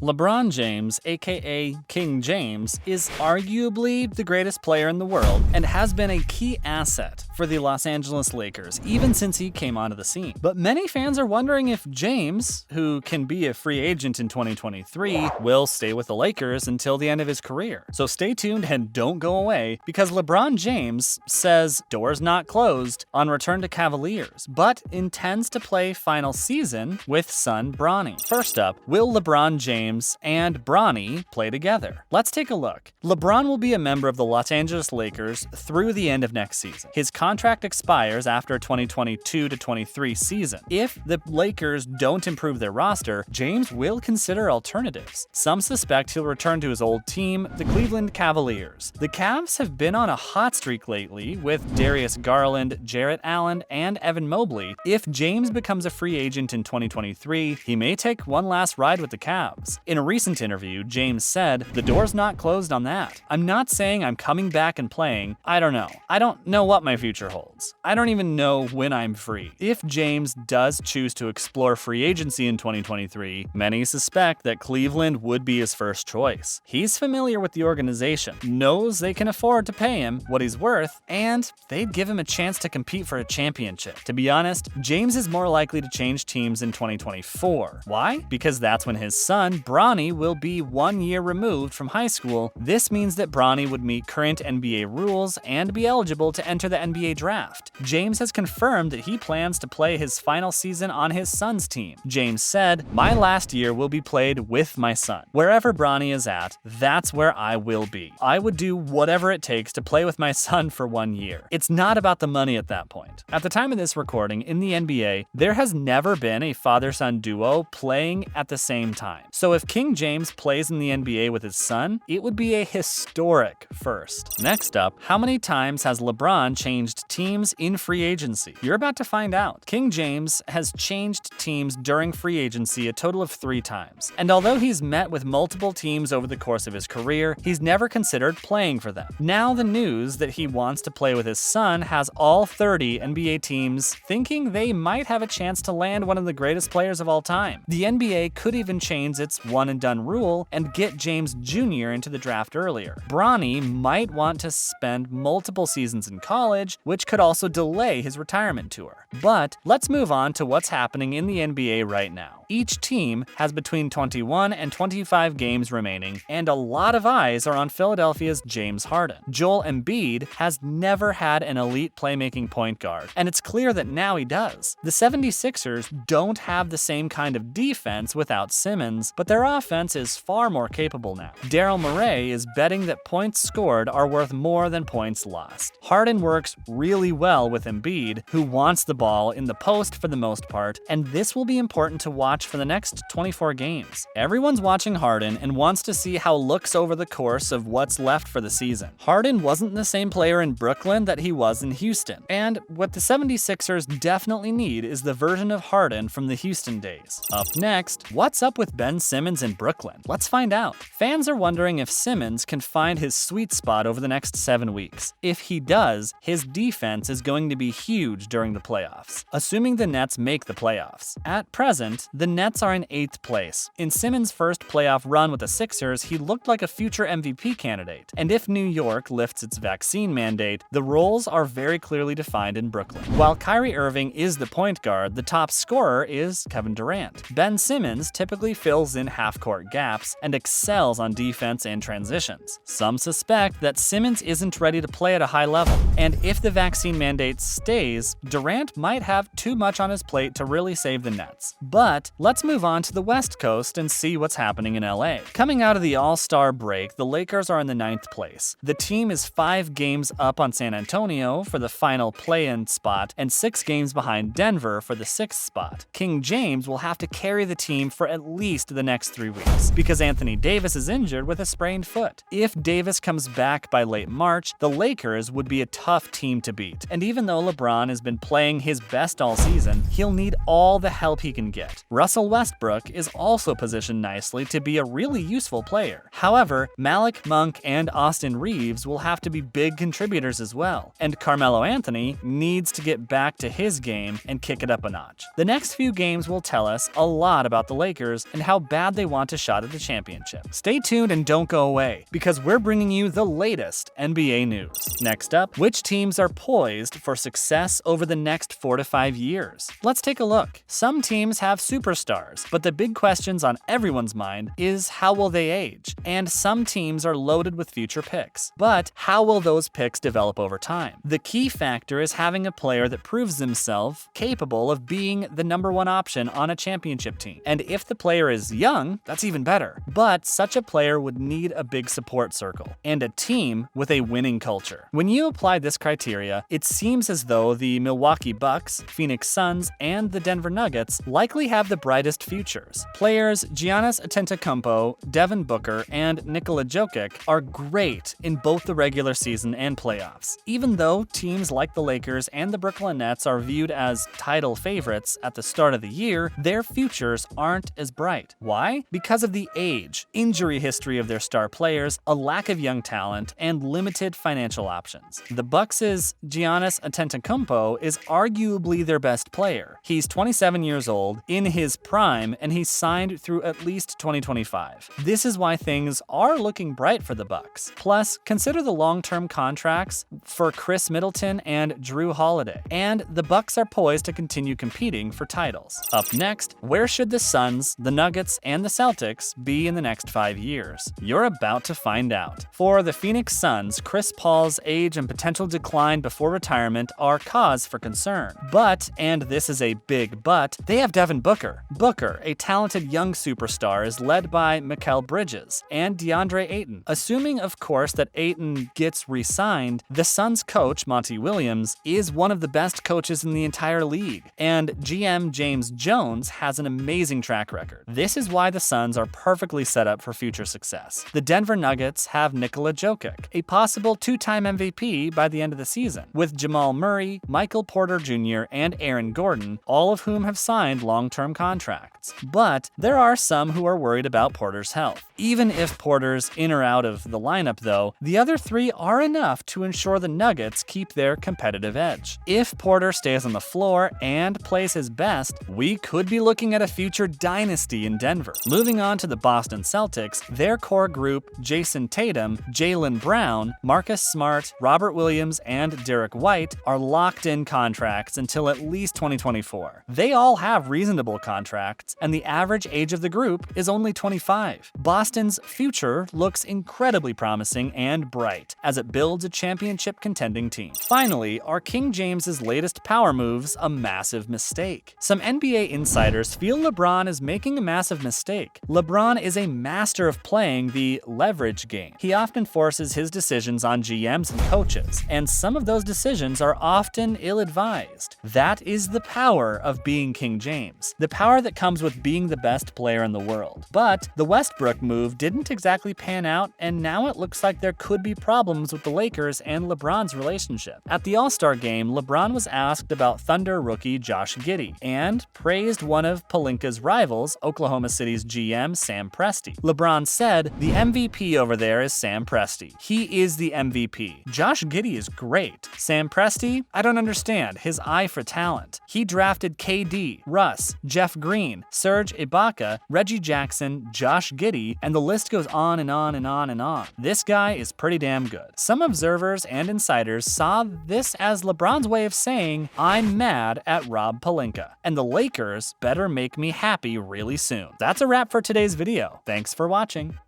LeBron James, aka King James, is arguably the greatest player in the world and has been a key asset for the Los Angeles Lakers even since he came onto the scene. But many fans are wondering if James, who can be a free agent in 2023, will stay with the Lakers until the end of his career. So stay tuned and don't go away, because LeBron James says doors not closed on return to Cavaliers, but intends to play final season with son Bronny. First up, will LeBron James and Bronny play together? Let's take a look. LeBron will be a member of the Los Angeles Lakers through the end of next season. His contract expires after 2022-23 season. If the Lakers don't improve their roster, James will consider alternatives. Some suspect he'll return to his old team, the Cleveland Cavaliers. The Cavs have been on a hot streak lately with Darius Garland, Jarrett Allen, and Evan Mobley. If James becomes a free agent in 2023, he may take one last ride with the Cavs. In a recent interview, James said, "The door's not closed on that. I'm not saying I'm coming back and playing. I don't know. I don't know what my future holds. I don't even know when I'm free." If James does choose to explore free agency in 2023, many suspect that Cleveland would be his first choice. He's familiar with the organization, knows they can afford to pay him what he's worth, and they'd give him a chance to compete for a championship. To be honest, James is more likely to change teams in 2024. Why? Because that's when his son, Bronny, will be 1 year removed from high school. This means that Bronny would meet current NBA rules and be eligible to enter the NBA draft. James has confirmed that he plans to play his final season on his son's team. James said, "My last year will be played with my son. Wherever Bronny is at, that's where I will be. I would do whatever it takes to play with my son for 1 year." It's not about the money at that point. At the time of this recording, in the NBA, there has never been a father-son duo playing at the same time. So if King James plays in the NBA with his son, it would be a historic first. Next up, how many times has LeBron changed teams in free agency? You're about to find out. King James has changed teams during free agency a total of 3 times. And although he's met with multiple teams over the course of his career, he's never considered playing for them. Now the news that he wants to play with his son has all 30 NBA teams thinking they might have a chance to land one of the greatest players of all time. The NBA could even change its one-and-done rule and get James Jr. into the draft earlier. Bronny might want to spend multiple seasons in college, which could also delay his retirement tour. But let's move on to what's happening in the NBA right now. Each team has between 21 and 25 games remaining, and a lot of eyes are on Philadelphia's James Harden. Joel Embiid has never had an elite playmaking point guard, and it's clear that now he does. The 76ers don't have the same kind of defense without Simmons, but their offense is far more capable now. Daryl Morey is betting that points scored are worth more than points lost. Harden works really well with Embiid, who wants the ball in the post for the most part, and this will be important to watch for the next 24 games. Everyone's watching Harden and wants to see how looks over the course of what's left for the season. Harden wasn't the same player in Brooklyn that he was in Houston, and what the 76ers definitely need is the version of Harden from the Houston days. Up next, what's up with Ben Simmons in Brooklyn? Let's find out. Fans are wondering if Simmons can find his sweet spot over the next 7 weeks. If he does, his defense is going to be huge during the playoffs, assuming the Nets make the playoffs. At present, the Nets are in 8th place. In Simmons' first playoff run with the Sixers, he looked like a future MVP candidate. And if New York lifts its vaccine mandate, the roles are very clearly defined in Brooklyn. While Kyrie Irving is the point guard, the top scorer is Kevin Durant. Ben Simmons typically fills in half-court gaps and excels on defense and transitions. Some suspect that Simmons isn't ready to play at a high level, and if the vaccine mandate stays, Durant might have too much on his plate to really save the Nets. But let's move on to the West Coast and see what's happening in LA. Coming out of the All-Star break, the Lakers are in the 9th place. The team is 5 games up on San Antonio for the final play-in spot and 6 games behind Denver for the 6th spot. King James will have to carry the team for at least the next 3 weeks because Anthony Davis is injured with a sprained foot. If Davis comes back by late March, the Lakers would be a tough team to beat. And even though LeBron has been playing his best all season, he'll need all the help he can get. Russell Westbrook is also positioned nicely to be a really useful player. However, Malik Monk and Austin Reeves will have to be big contributors as well, and Carmelo Anthony needs to get back to his game and kick it up a notch. The next few games will tell us a lot about the Lakers and how bad they want a shot at the championship. Stay tuned and don't go away, because we're bringing you the latest NBA news. Next up, which teams are poised for success over the next 4 to 5 years? Let's take a look. Some teams have superstars, but the big questions on everyone's mind is how will they age? And some teams are loaded with future picks, but how will those picks develop over time? The key factor is having a player that proves himself capable of being the #1 option on a championship team. And if the player is young, that's even better. But such a player would need a big support circle and a team with a winning culture. When you apply this criteria, it seems as though the Milwaukee Bucks, Phoenix Suns, and the Denver Nuggets likely have the brightest futures. Players Giannis Antetokounmpo, Devin Booker, and Nikola Jokic are great in both the regular season and playoffs. Even though teams like the Lakers and the Brooklyn Nets are viewed as title favorites at the start of the year, their futures aren't as bright. Why? Because of the age, injury history of their star players, a lack of young talent, and limited financial options. The Bucks' Giannis Antetokounmpo is arguably their best player. He's 27 years old, in his prime, and he's signed through at least 2025. This is why things are looking bright for the Bucks. Plus, consider the long-term contracts for Chris Middleton and Drew Holiday, and the Bucks are poised to continue competing for titles. Up next, where should the Suns, the Nuggets, and the Celtics be in the next 5 years? You're about to find out. For the Phoenix Suns, Chris Paul's age and potential decline before retirement are cause for concern. But, and this is a big but, they have Devin Booker. Booker, a talented young superstar, is led by Mikal Bridges and DeAndre Ayton. Assuming, of course, that Ayton gets re-signed, the Suns coach, Monty Williams, is one of the best coaches in the entire league, and GM James Jones has an amazing track record. This is why the Suns are perfectly set up for future success. The Denver Nuggets have Nikola Jokic, a possible 2-time MVP by the end of the season, with Jamal Murray, Michael Porter Jr., and Aaron Gordon, all of whom have signed long-term contracts. But there are some who are worried about Porter's health. Even if Porter's in or out of the lineup, though, the other three are enough to ensure the Nuggets keep their competitive edge. If Porter stays on the floor and plays his best, we could be looking at a future dynasty in Denver. Moving on to the Boston Celtics, their core group, Jason Tatum, Jaylen Brown, Marcus Smart, Robert Williams, and Derek White, are locked-in contracts until at least 2024. They all have reasonable contracts, and the average age of the group is only 25. Boston's future looks incredibly promising and bright as it builds a championship contending team. Finally, are King James's latest power moves a massive mistake? Some NBA insiders feel LeBron is making a massive mistake. LeBron is a master of playing the leverage game. He often forces his decisions on GMs and coaches, and some of those decisions are often ill-advised. That is the power of being King James, the power that comes with being the best player in the world. But the Westbrook move didn't exactly pan out, and now it looks like there could be problems with the Lakers and LeBron's relationship. At the All-Star game, LeBron was asked about Thunder rookie Josh Giddey and praised one of Pelinka's rivals, Oklahoma City's GM Sam Presti. LeBron said, "The MVP over there is Sam Presti. He is the MVP. Josh Giddey is great. Sam Presti? I don't understand his eye for talent. He drafted KD, Russ, Jeff Green, Serge Ibaka, Reggie Jackson, Josh Giddey, and the list goes on and on and on and on. This guy is pretty damn good." Some observers and insiders saw this as LeBron's way of saying, "I'm mad at Rob Pelinka, and the Lakers better make me happy really soon." That's a wrap for today's video. Thanks for watching.